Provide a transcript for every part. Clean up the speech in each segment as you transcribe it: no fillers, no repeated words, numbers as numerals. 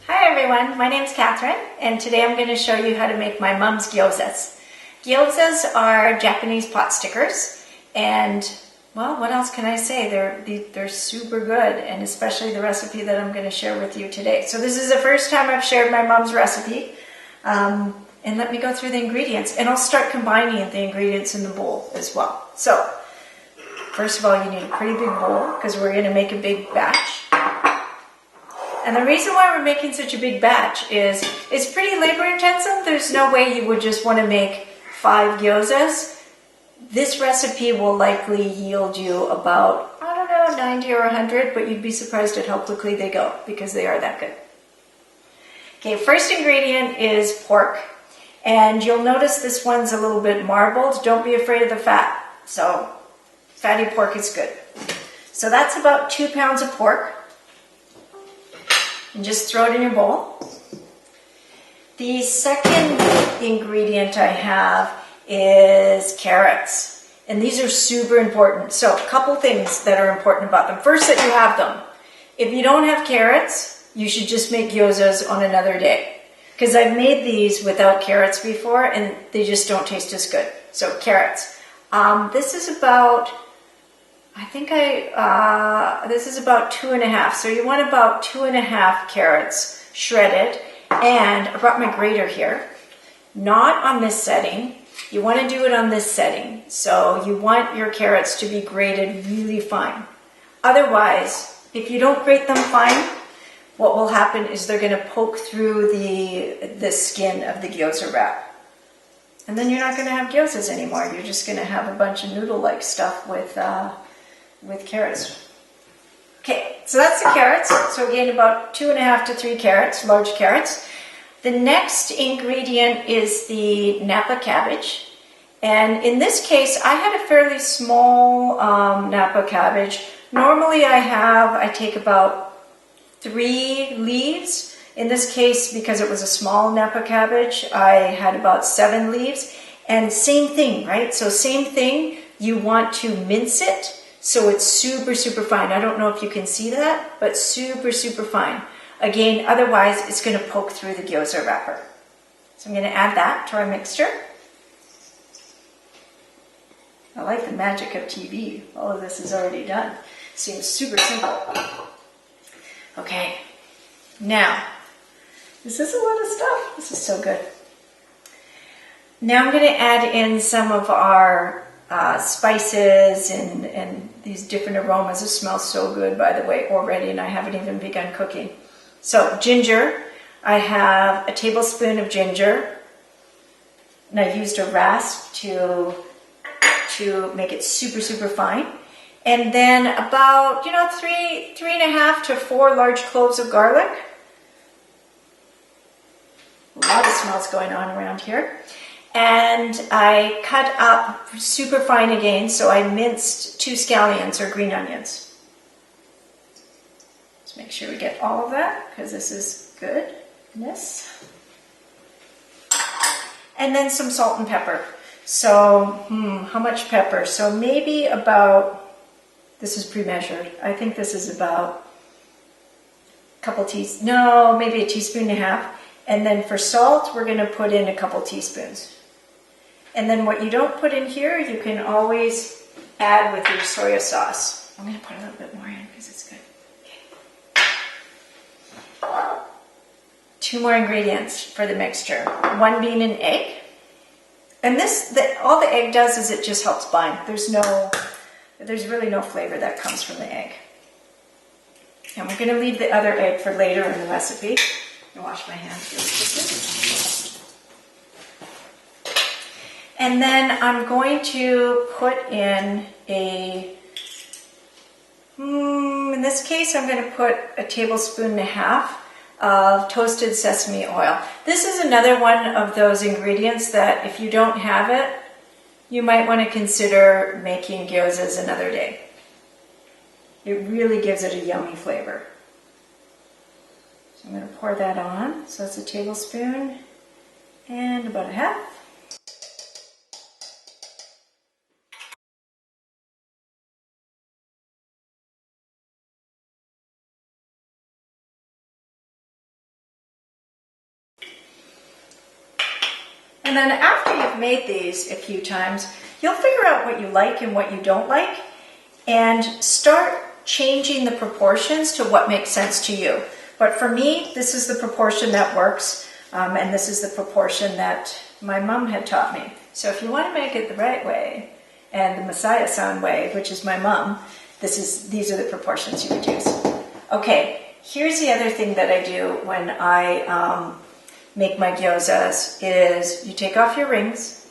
Hi everyone, my name's Catherine and today I'm going to show you how to make my mom's gyozas. Gyozas are Japanese pot stickers and, well, what else can I say? They're super good, and especially the recipe that I'm going to share with you today. So this is the first time I've shared my mom's recipe, and let me go through the ingredients, and I'll start combining the ingredients in the bowl as well. So first of all, you need a pretty big bowl because we're going to make a big batch. And the reason why we're making such a big batch is it's pretty labor intensive. There's no way you would just want to make 5 gyozas. This recipe will likely yield you about, I don't know, 90 or 100, but you'd be surprised at how quickly they go because they are that good. Okay, first ingredient is pork. And you'll notice this one's a little bit marbled. Don't be afraid of the fat. So fatty pork is good. So that's about 2 pounds of pork. And just throw it in your bowl. The second ingredient I have is carrots. And these are super important. So a couple things that are important about them. First, that you have them. If you don't have carrots, you should just make gyozas on another day. Because I've made these without carrots before and they just don't taste as good. So carrots. This is about, this is about 2.5. So you want about 2.5 carrots shredded. And I brought my grater here. Not on this setting. You want to do it on this setting. So you want your carrots to be grated really fine. Otherwise, if you don't grate them fine, what will happen is they're going to poke through the skin of the gyoza wrap. And then you're not going to have gyozas anymore. You're just going to have a bunch of noodle-like stuff with carrots. Okay, so that's the carrots. So again, about 2.5 to 3 carrots, large carrots. The next ingredient is the Napa cabbage. And in this case, I had a fairly small Napa cabbage. Normally I take about 3 leaves. In this case, because it was a small Napa cabbage, I had about 7 leaves. And same thing, right? So same thing, you want to mince it. So it's super, super fine. I don't know if you can see that, but super, super fine. Again, otherwise it's going to poke through the gyoza wrapper. So I'm going to add that to our mixture. I like the magic of TV. All of this is already done. Seems super simple. Okay, now, this is a lot of stuff. This is so good. Now I'm going to add in some of our spices and these different aromas. It smells so good, by the way, already, and I haven't even begun cooking. So ginger, I have a tablespoon of ginger, and I've used a rasp to make it super, super fine. And then about, 3.5 to 4 large cloves of garlic. A lot of smells going on around here. And I cut up super fine again, so I minced 2 scallions or green onions. Let's make sure we get all of that, because this is goodness. And then some salt and pepper. So, how much pepper? So maybe about, this is pre-measured. I think this is about maybe a teaspoon and a half. And then for salt, we're going to put in a couple teaspoons. And then what you don't put in here, you can always add with your soy sauce. I'm going to put a little bit more in because it's good. Okay. 2 more ingredients for the mixture. One being an egg. And all the egg does is it just helps bind. There's really no flavor that comes from the egg. And we're going to leave the other egg for later in the recipe. I'm going to wash my hands really quickly. And then I'm going to put in in this case, I'm going to put a tablespoon and a half of toasted sesame oil. This is another one of those ingredients that if you don't have it, you might want to consider making gyozas another day. It really gives it a yummy flavor. So I'm going to pour that on. So that's a tablespoon and about a half. And then after you've made these a few times, you'll figure out what you like and what you don't like and start changing the proportions to what makes sense to you. But for me, this is the proportion that works, and this is the proportion that my mom had taught me. So if you want to make it the right way, and the Messiah-san way, which is my mom, these are the proportions you would use. Okay, here's the other thing that I do when I make my gyozas is you take off your rings,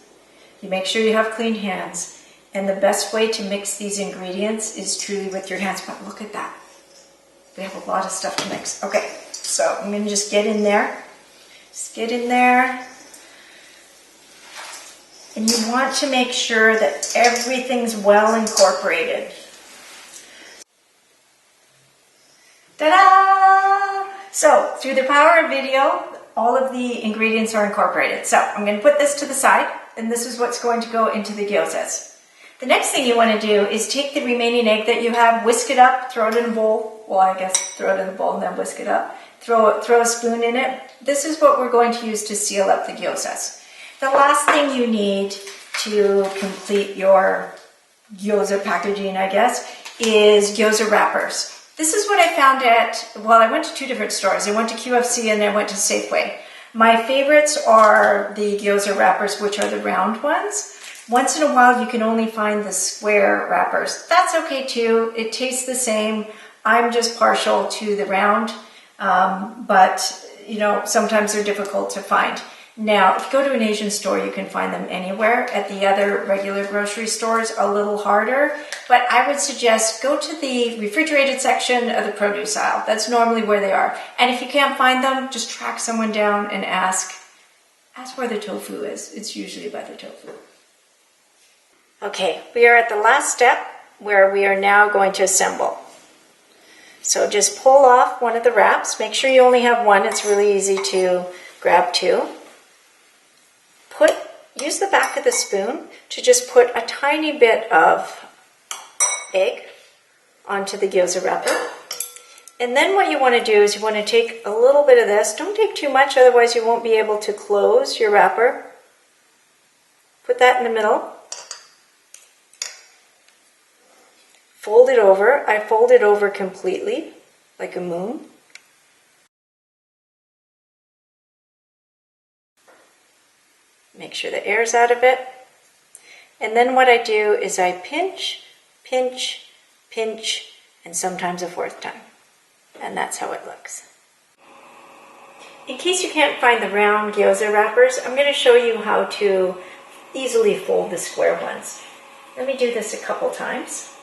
you make sure you have clean hands, and the best way to mix these ingredients is truly with your hands. But look at that. We have a lot of stuff to mix. Okay, so I'm going to just get in there. Just get in there. And you want to make sure that everything's well incorporated. Ta-da! So, through the power of video, all of the ingredients are incorporated. So, I'm going to put this to the side, and this is what's going to go into the gyozas. The next thing you want to do is take the remaining egg that you have, whisk it up, throw it in a bowl. Well, I guess throw it in a bowl and then whisk it up. Throw a spoon in it. This is what we're going to use to seal up the gyozas. The last thing you need to complete your gyoza packaging, I guess, is gyoza wrappers. This is what I found I went to two different stores. I went to QFC and I went to Safeway. My favorites are the gyoza wrappers, which are the round ones. Once in a while, you can only find the square wrappers. That's okay too. It tastes the same. I'm just partial to the round, but you know, sometimes they're difficult to find. Now, if you go to an Asian store, you can find them anywhere. At the other regular grocery stores, a little harder. But I would suggest go to the refrigerated section of the produce aisle. That's normally where they are. And if you can't find them, just track someone down and ask where the tofu is. It's usually by the tofu. Okay, we are at the last step where we are now going to assemble. So just pull off one of the wraps. Make sure you only have one. It's really easy to grab two. Use the back of the spoon to just put a tiny bit of egg onto the gyoza wrapper. And then what you want to do is you want to take a little bit of this. Don't take too much, otherwise you won't be able to close your wrapper. Put that in the middle. Fold it over. I fold it over completely, like a moon. Make sure the air's out of it. And then what I do is I pinch, pinch, pinch, and sometimes a fourth time. And that's how it looks. In case you can't find the round gyoza wrappers, I'm going to show you how to easily fold the square ones. Let me do this a couple times.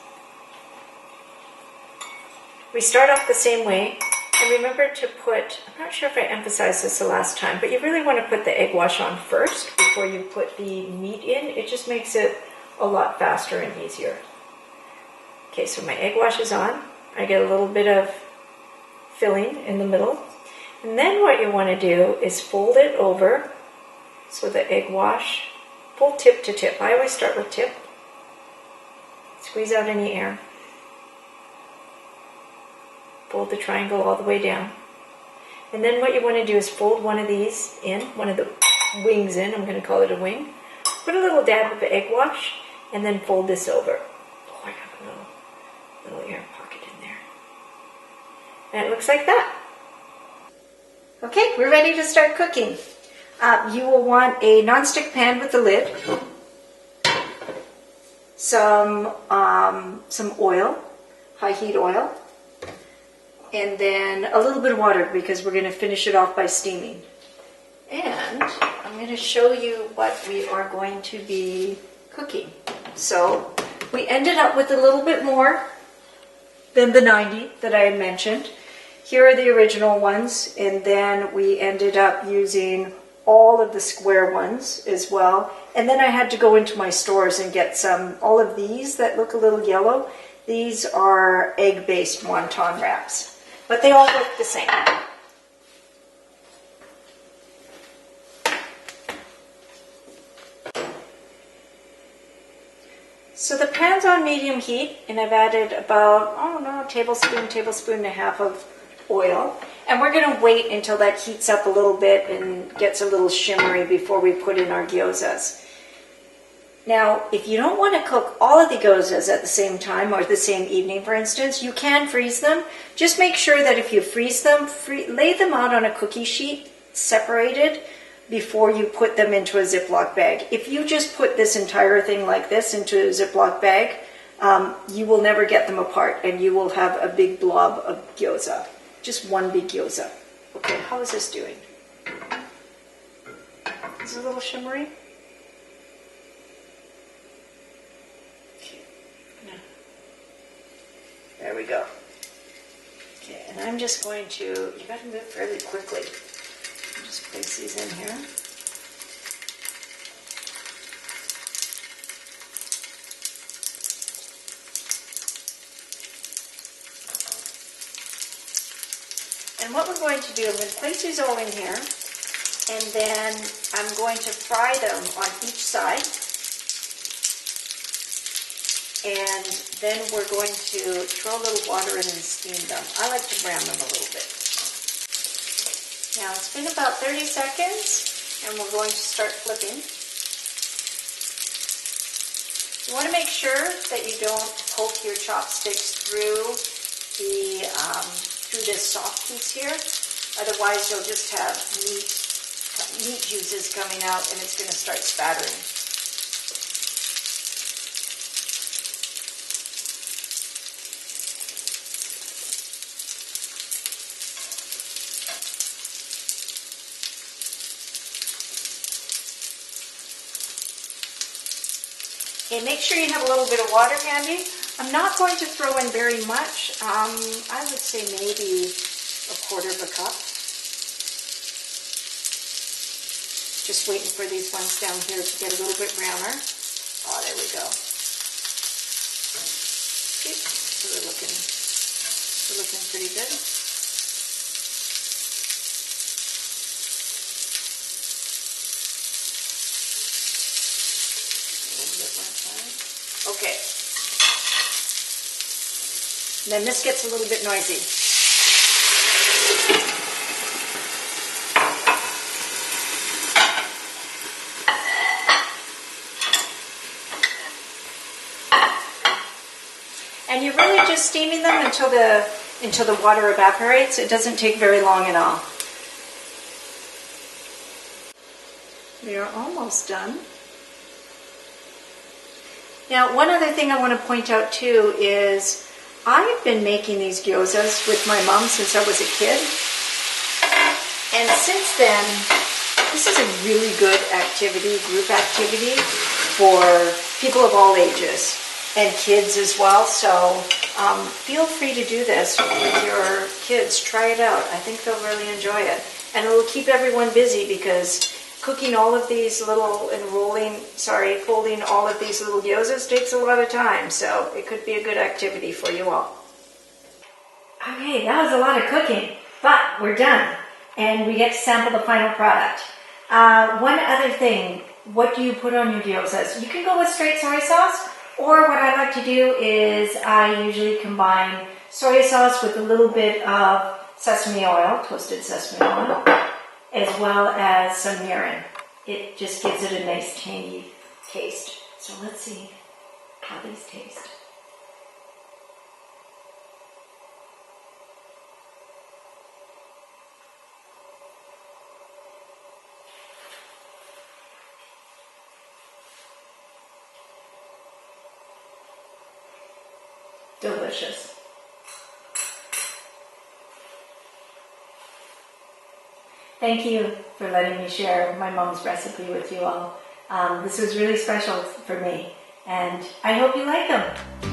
We start off the same way. And remember to put, I'm not sure if I emphasized this the last time, but you really want to put the egg wash on first before you put the meat in. It just makes it a lot faster and easier. Okay, so my egg wash is on. I get a little bit of filling in the middle. And then what you want to do is fold it over. So the egg wash, fold tip to tip. I always start with tip. Squeeze out any air. Fold the triangle all the way down. And then what you want to do is fold one of these in, one of the wings in, I'm going to call it a wing. Put a little dab of egg wash, and then fold this over. Oh, I have a little air pocket in there. And it looks like that. Okay, we're ready to start cooking. You will want a nonstick pan with the lid, some oil, high heat oil, and then a little bit of water because we're going to finish it off by steaming. And I'm going to show you what we are going to be cooking. So we ended up with a little bit more than the 90 that I had mentioned. Here are the original ones, and then we ended up using all of the square ones as well. And then I had to go into my stores and get all of these that look a little yellow. These are egg-based wonton wraps. But they all look the same. So the pan's on medium heat, and I've added about, tablespoon and a half of oil. And we're going to wait until that heats up a little bit and gets a little shimmery before we put in our gyozas. Now, if you don't want to cook all of the gyozas at the same time or the same evening, for instance, you can freeze them. Just make sure that if you freeze them, lay them out on a cookie sheet, separated, before you put them into a Ziploc bag. If you just put this entire thing like this into a Ziploc bag, you will never get them apart and you will have a big blob of gyoza. Just one big gyoza. Okay, how is this doing? Is it a little shimmery? Okay. There we go. Okay, and I'm just going to, you got to move fairly quickly. Just place these in here. And what we're going to do, I'm going to place these all in here, and then I'm going to fry them on each side. And then we're going to throw a little water in and steam them. I like to brown them a little bit. Now it's been about 30 seconds, and we're going to start flipping. You want to make sure that you don't poke your chopsticks through this soft piece here. Otherwise, you'll just have meat juices coming out, and it's going to start spattering. Okay, make sure you have a little bit of water handy. I'm not going to throw in very much. I would say maybe a quarter of a cup. Just waiting for these ones down here to get a little bit browner. Oh, there we go. Okay, so they're looking pretty good. Okay. Then this gets a little bit noisy. And you're really just steaming them until the water evaporates. It doesn't take very long at all. We are almost done. Now, one other thing I want to point out too is I've been making these gyozas with my mom since I was a kid. And since then, this is a really good activity, group activity for people of all ages and kids as well. So feel free to do this with your kids. Try it out. I think they'll really enjoy it. And it will keep everyone busy because cooking all of these little folding all of these little gyozas takes a lot of time, so it could be a good activity for you all. Okay, that was a lot of cooking, but we're done, and we get to sample the final product. One other thing, what do you put on your gyozas? You can go with straight soy sauce, or what I like to do is I usually combine soy sauce with a little bit of sesame oil, toasted sesame oil, as well as some mirin. It just gives it a nice tangy taste. So let's see how these taste. Delicious. Thank you for letting me share my mom's recipe with you all. This was really special for me, and I hope you like them.